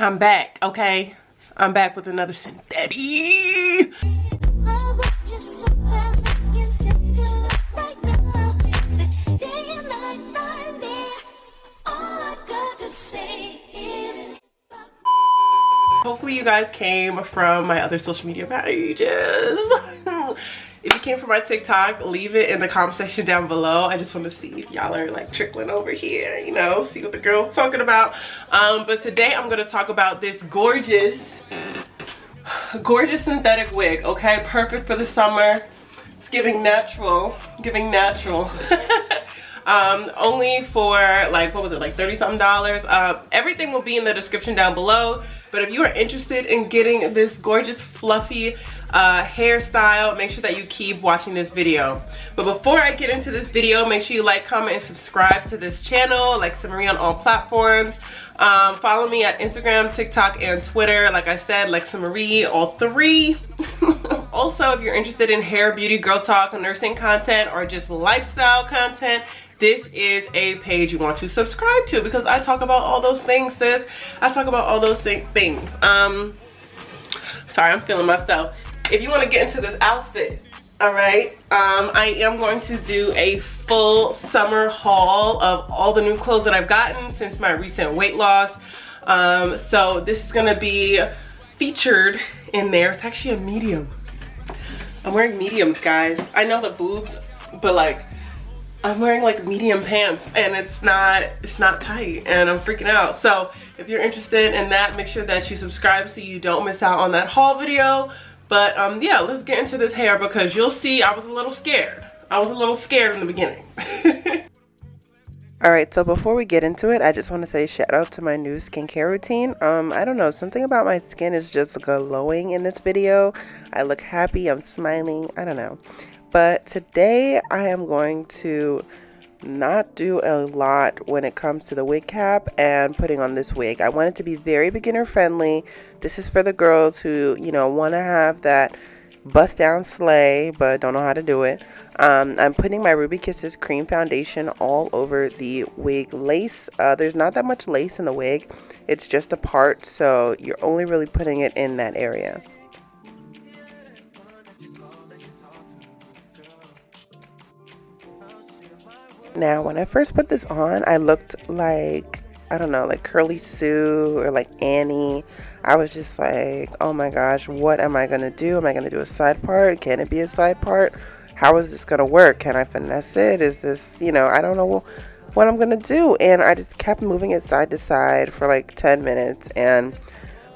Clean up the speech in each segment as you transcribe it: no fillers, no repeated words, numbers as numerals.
I'm back, okay? I'm back with another Sensationnel. Hopefully you guys came from my other social media pages. If you came from my TikTok, leave it in the comment section down below. I just want to see if y'all are like trickling over here, you know, see what the girl's talking about. But today I'm going to talk about this gorgeous synthetic wig, okay? Perfect for the summer. It's giving natural, only for like, what was it, like 30 something dollars. Everything will be in the description down below. But if you are interested in getting this gorgeous fluffy hairstyle, make sure that you keep watching this video. But before I get into this video, make sure you like, comment, and subscribe to this channel, Alexsa Marie on all platforms. Follow me at Instagram, TikTok, and Twitter. Like I said, Alexsa Marie, all three. Also, if you're interested in hair, beauty, girl talk, nursing content, or just lifestyle content, this is a page you want to subscribe to because I talk about all those things, sis. I talk about all those things. Sorry, I'm feeling myself. If you want to get into this outfit, all right, I am going to do a full summer haul of all the new clothes that I've gotten since my recent weight loss. So this is going to be featured in there. It's actually a medium. I'm wearing mediums, guys. I know the boobs, but like, I'm wearing like medium pants and it's not tight and I'm freaking out. So if you're interested in that, make sure that you subscribe so you don't miss out on that haul video. But yeah, let's get into this hair because you'll see I was a little scared. I was a little scared in the beginning. Alright, so before we get into it, I just want to say shout out to my new skincare routine. I don't know, something about my skin is just glowing in this video. I look happy, I'm smiling, I don't know. But today I am going to not do a lot when it comes to the wig cap and putting on this wig. I want it to be very beginner friendly. This is for the girls who, you know, want to have that bust down slay but don't know how to do it. I'm putting my Ruby Kisses cream foundation all over the wig lace. There's not that much lace in the wig. It's just a part, so you're only really putting it in that area. Now, when I first put this on, I looked like, I don't know, like Curly Sue or like Annie. I was just like, oh my gosh, what am I going to do? Am I going to do a side part? Can it be a side part? How is this going to work? Can I finesse it? Is this, you know, I don't know what I'm going to do. And I just kept moving it side to side for like 10 minutes. And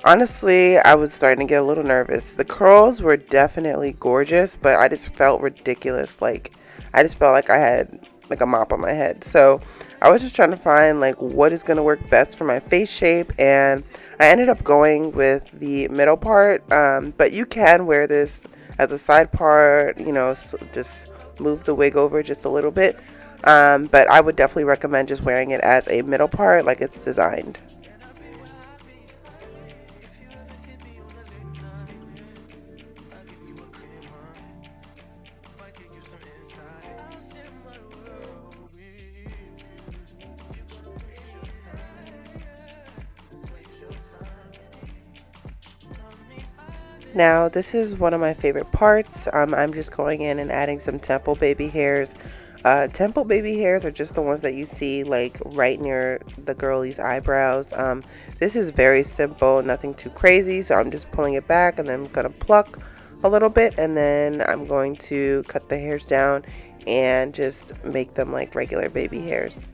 honestly, I was starting to get a little nervous. The curls were definitely gorgeous, but I just felt ridiculous. Like, I just felt like I had like a mop on my head. So I was just trying to find like what is going to work best for my face shape, and I ended up going with the middle part, but you can wear this as a side part, you know, so just move the wig over just a little bit, but I would definitely recommend just wearing it as a middle part like it's designed. Now, this is one of my favorite parts. I'm just going in and adding some temple baby hairs. Temple baby hairs are just the ones that you see like right near the girlie's eyebrows. This is very simple, nothing too crazy, so I'm just pulling it back and then I'm going to pluck a little bit, and then I'm going to cut the hairs down and just make them like regular baby hairs.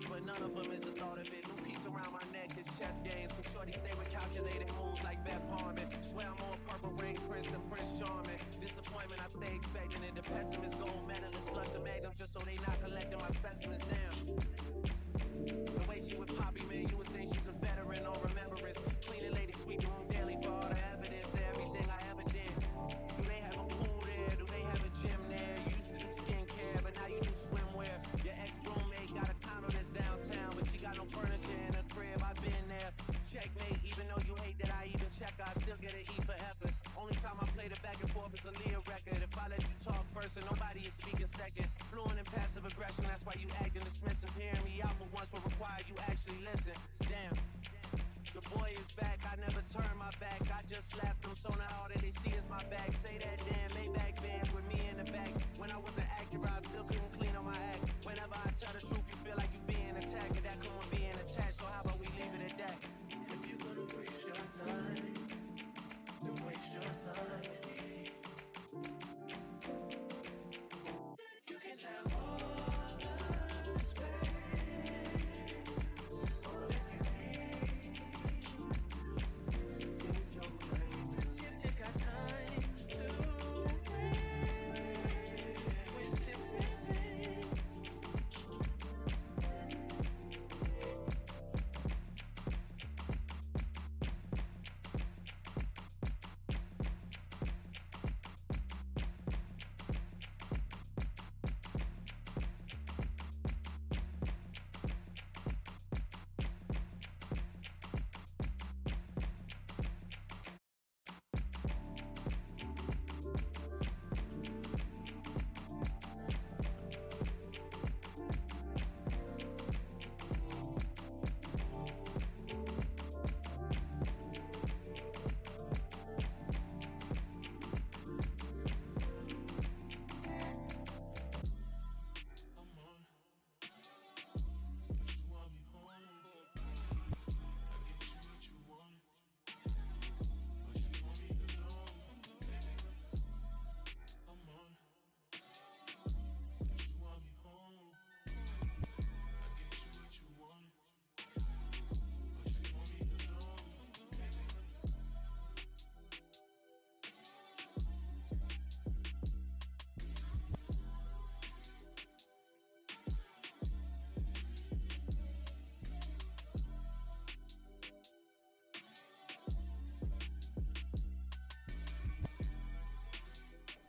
But none of them is the thought of it. New piece around my neck is chess games. Cause shorty stay with calculated moves like Beth Harmon. Swear I'm more purple rain prince than Prince Charming. Disappointment I stay expecting it. The pessimist gold medalist flush the magnums just so they not collecting my specimens.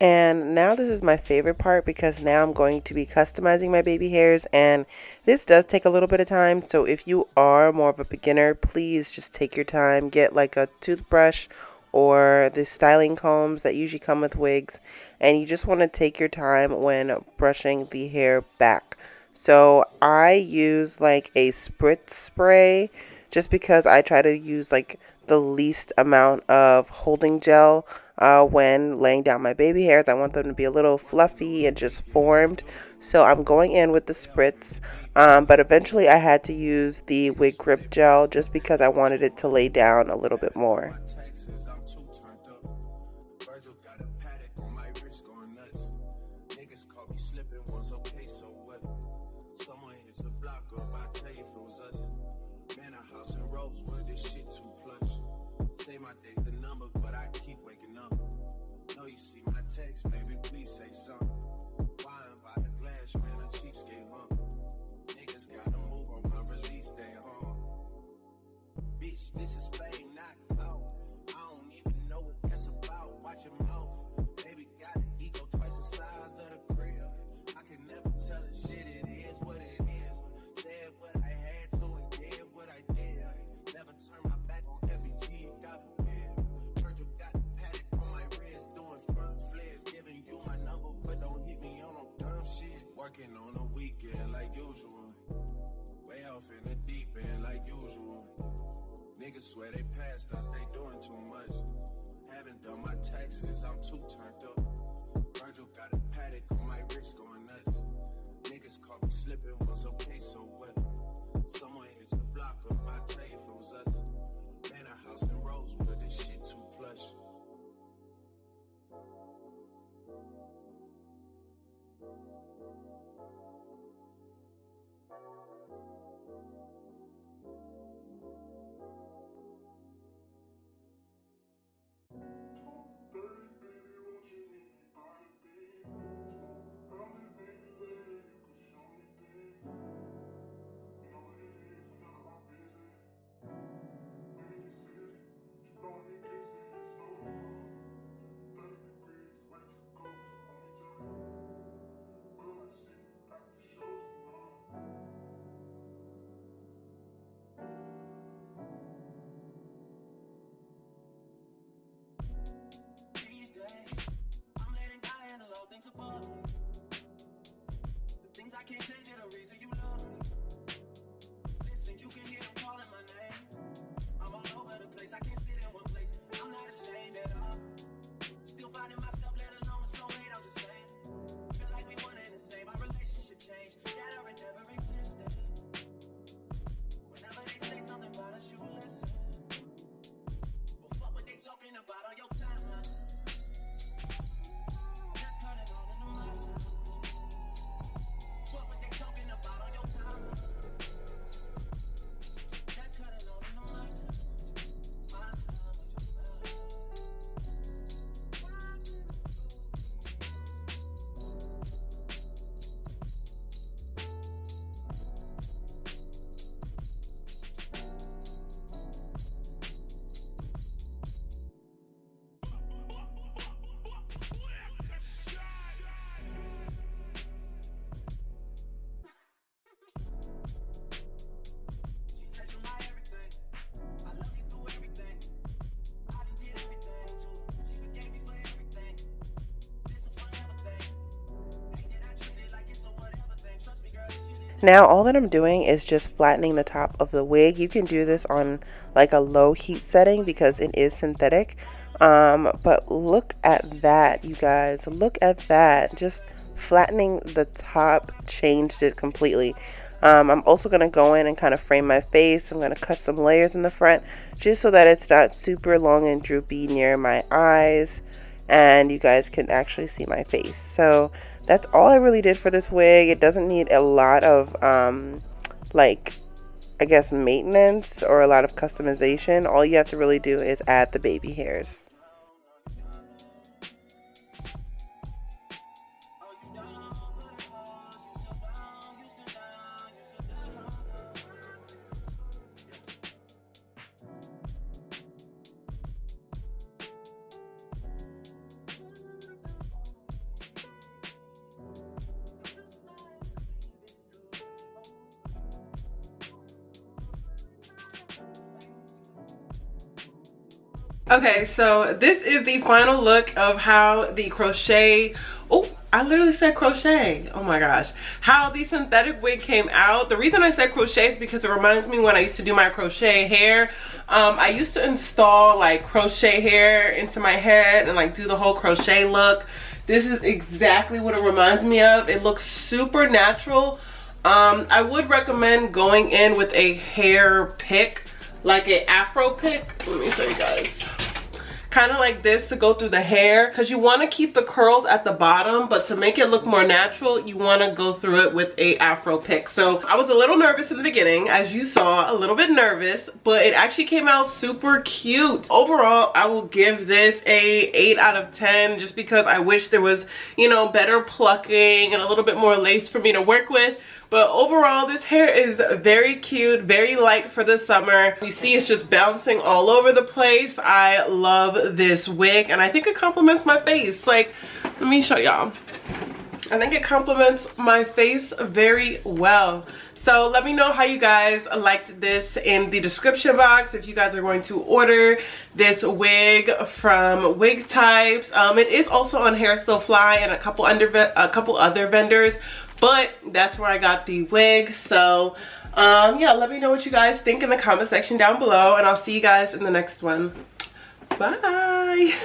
And now this is my favorite part because now I'm going to be customizing my baby hairs, and this does take a little bit of time. So if you are more of a beginner, please just take your time. Get like a toothbrush or the styling combs that usually come with wigs, and you just want to take your time when brushing the hair back. So I use like a spritz spray just because I try to use like the least amount of holding gel when laying down my baby hairs. I want them to be a little fluffy and just formed. So I'm going in with the spritz, but eventually I had to use the wig grip gel just because I wanted it to lay down a little bit more. Texas, I'm too turned up. Virgil got a paddock on my wrist going nuts. Niggas caught me slipping once, okay, so what? Someone hit the block up, I tell you if it was us. Man, a house in Rosewood, this shit too plush. Say my day's the number, but I keep waking up. Know you see my text, baby, please say something. Wine by the glass, man, a cheapskate, huh? Niggas gotta move on my release day, huh? Bitch, this is fame, not clout. I don't even know what that's about. Watch your mouth. Baby got an ego twice the size of the crib. I can never tell a shit, it is what it is. Said what I had to and did what I did. Never turn my back on every G, God forbid. Virgil got the paddock on my wrist, doing front flips. Giving you my number, but don't hit me on no dumb shit. Working on a weekend like usual. Way off in the deep end like usual. Niggas swear they passed us, they doing too much. Haven't done my taxes, I'm too turned up. Virgil got a paddock on my wrist going nuts. Niggas caught me slipping once, okay, so what? Someone hit the block up, I tell you if it was us. Man, a house in Rosewood, this shit too plush. These days, I'm letting God handle all things above me. The things I can't change are the reason you love me. Listen, you can hear them calling my name. I'm all over the place, I can't sit in one place. I'm not ashamed at all. Still finding myself, let alone a soulmate, I'm just saying. Feel like we one and the same, our relationship changed. That or it never existed. Whenever they say something about us, you will listen. But fuck what they talking about on your timeline. Just cut it all into my time. Fuck what they talking about on your timeline. Just cut it all into my time. My time with you. She said you're my everything. I love you through everything. I done did everything too. She forgave me for everything. This a forever thing. Ain't that I treat it like it's a whatever thing. Trust me, girl, this shit is. Now all that I'm doing is just flattening the top of the wig. You can do this on like a low heat setting because it is synthetic. But look at that, you guys. Look at that. Just flattening the top changed it completely. I'm also going to go in and kind of frame my face. I'm going to cut some layers in the front just so that it's not super long and droopy near my eyes and you guys can actually see my face. So that's all I really did for this wig. It doesn't need a lot of like, I guess, maintenance or a lot of customization. All you have to really do is add the baby hairs. Okay, so this is the final look of how the crochet, oh, I literally said crochet, oh my gosh, how the synthetic wig came out. The reason I said crochet is because it reminds me when I used to do my crochet hair. I used to install like crochet hair into my head and like do the whole crochet look. This is exactly what it reminds me of. It looks super natural. I would recommend going in with a hair pick, like an afro pick. Let me show you guys. Kind of like this to go through the hair, because you want to keep the curls at the bottom, but to make it look more natural you want to go through it with a afro pick. So I was a little nervous in the beginning, as you saw, a little bit nervous, but it actually came out super cute. Overall, I will give this a 8 out of 10, just because I wish there was, you know, better plucking and a little bit more lace for me to work with. But overall, this hair is very cute, very light for the summer. You see it's just bouncing all over the place. I love this wig, and I think it complements my face. Like, let me show y'all. I think it complements my face very well. So let me know how you guys liked this in the description box if you guys are going to order this wig from Wig Types. It is also on Hair Still Fly and a couple other vendors, but that's where I got the wig. So yeah, let me know what you guys think in the comment section down below, and I'll see you guys in the next one. Bye.